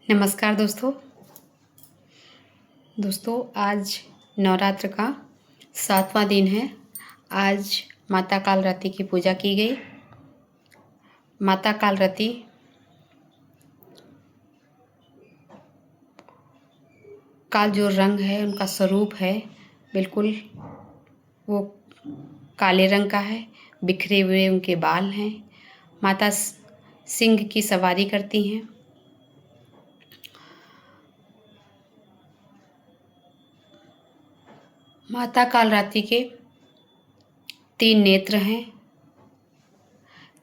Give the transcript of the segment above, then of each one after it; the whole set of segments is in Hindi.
नमस्कार दोस्तों आज नवरात्र का 7वां दिन है। आज माता कालरात्रि की पूजा की गई। माता कालरात्रि का जो रंग है, उनका स्वरूप है, बिल्कुल वो काले रंग का है। बिखरे हुए उनके बाल हैं। माता सिंह की सवारी करती हैं। माता कालरात्रि के 3 नेत्र हैं,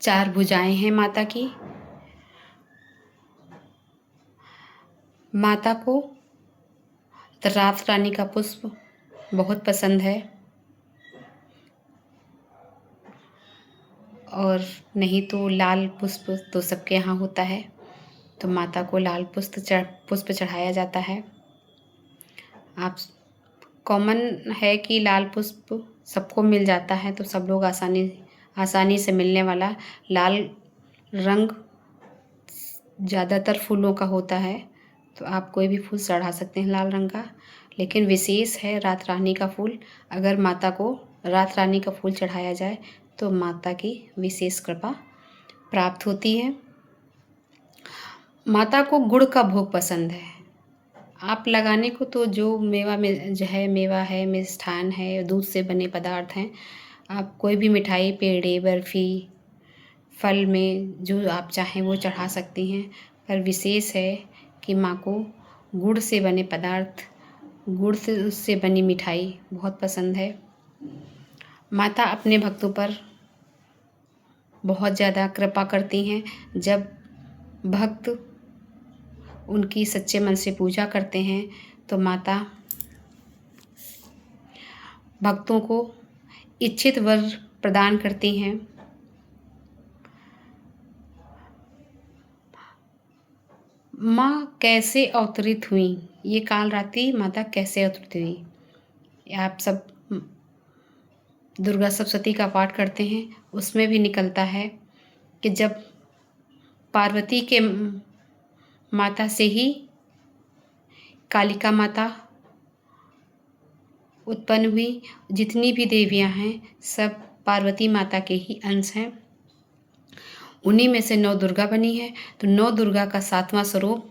4 भुजाएं हैं माता की। माता को रात रानी का पुष्प बहुत पसंद है, और नहीं तो लाल पुष्प तो सबके यहाँ होता है, तो माता को लाल पुष्प चढ़ाया जाता है। आप कॉमन है कि लाल पुष्प सबको मिल जाता है, तो सब लोग आसानी से मिलने वाला लाल रंग ज़्यादातर फूलों का होता है, तो आप कोई भी फूल चढ़ा सकते हैं लाल रंग का। लेकिन विशेष है रात रानी का फूल। अगर माता को रात रानी का फूल चढ़ाया जाए तो माता की विशेष कृपा प्राप्त होती है। माता को गुड़ का भोग पसंद है। आप लगाने को तो जो मेवा है, मिष्ठान है, दूध से बने पदार्थ हैं, आप कोई भी मिठाई, पेड़े, बर्फ़ी, फल में जो आप चाहें वो चढ़ा सकती हैं। पर विशेष है कि माँ को गुड़ से बने पदार्थ, गुड़ से उससे बनी मिठाई बहुत पसंद है। माता अपने भक्तों पर बहुत ज़्यादा कृपा करती हैं। जब भक्त उनकी सच्चे मन से पूजा करते हैं तो माता भक्तों को इच्छित वर प्रदान करती हैं। माँ कैसे अवतरित हुई, ये कालरात्रि माता कैसे अवतरित हुई, आप सब दुर्गा सप्तशती का पाठ करते हैं, उसमें भी निकलता है कि जब पार्वती के माता से ही कालिका माता उत्पन्न हुई। जितनी भी देवियां हैं सब पार्वती माता के ही अंश हैं। उन्हीं में से 9 दुर्गा बनी है। तो 9 दुर्गा का 7वां स्वरूप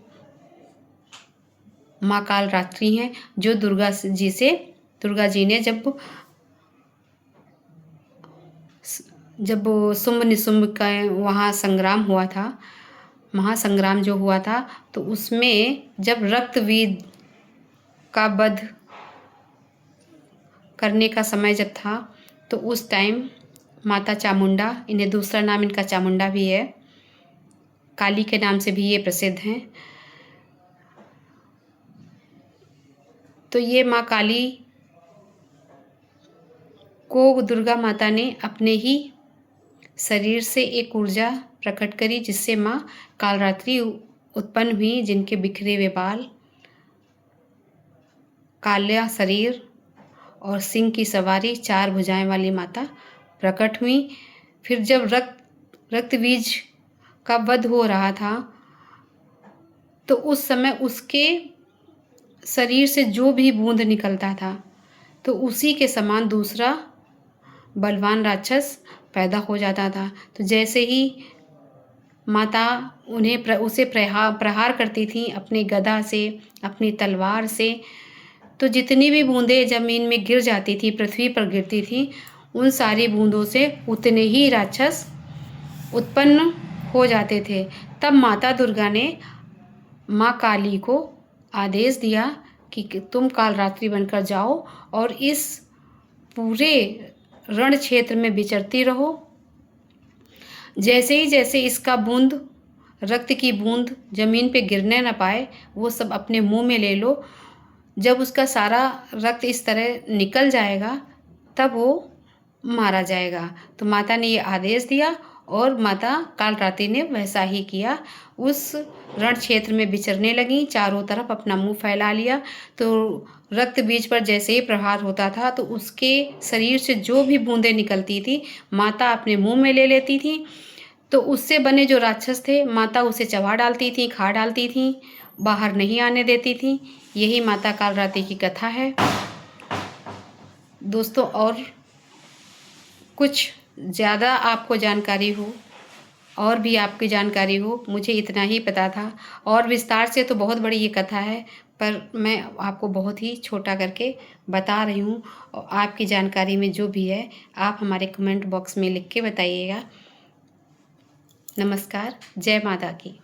माँ कालरात्रि हैं, जो दुर्गा जी ने जब शुंभ निशुंभ का वहाँ संग्राम हुआ था, महासंग्राम जो हुआ था, तो उसमें जब रक्तवीर का वध करने का समय जब था, तो उस टाइम माता चामुंडा, इन्हें दूसरा नाम इनका चामुंडा भी है, काली के नाम से भी ये प्रसिद्ध हैं। तो ये माँ काली को दुर्गा माता ने अपने ही शरीर से एक ऊर्जा प्रकट करी, जिससे माँ कालरात्रि उत्पन्न हुई, जिनके बिखरे हुए बाल, काला शरीर और सिंह की सवारी, 4 भुजाएं वाली माता प्रकट हुई। फिर जब रक्तबीज का वध हो रहा था, तो उस समय उसके शरीर से जो भी बूंद निकलता था, तो उसी के समान दूसरा बलवान राक्षस पैदा हो जाता था। तो जैसे ही माता उसे प्रहार करती थी अपनी गदा से, अपनी तलवार से, तो जितनी भी बूंदें ज़मीन में गिर जाती थी, पृथ्वी पर गिरती थी, उन सारी बूंदों से उतने ही राक्षस उत्पन्न हो जाते थे। तब माता दुर्गा ने माँ काली को आदेश दिया कि तुम कालरात्रि बनकर जाओ और इस पूरे रण क्षेत्र में विचरती रहो। जैसे इसका बूंद, रक्त की बूंद ज़मीन पे गिरने न पाए, वो सब अपने मुंह में ले लो। जब उसका सारा रक्त इस तरह निकल जाएगा, तब वो मारा जाएगा। तो माता ने ये आदेश दिया और माता कालरात्रि ने वैसा ही किया। उस रण क्षेत्र में विचरने लगी, चारों तरफ अपना मुंह फैला लिया। तो रक्त बीज पर जैसे ही प्रहार होता था, तो उसके शरीर से जो भी बूंदें निकलती थी, माता अपने मुंह में ले लेती थी। तो उससे बने जो राक्षस थे, माता उसे चबा डालती थी, खा डालती थी, बाहर नहीं आने देती थी। यही माता कालरात्रि की कथा है दोस्तों। और कुछ ज़्यादा आपको जानकारी हो और भी आपकी जानकारी हो, मुझे इतना ही पता था। और विस्तार से तो बहुत बड़ी ये कथा है, पर मैं आपको बहुत ही छोटा करके बता रही हूँ। और आपकी जानकारी में जो भी है आप हमारे कमेंट बॉक्स में लिख के बताइएगा। नमस्कार, जय माता की।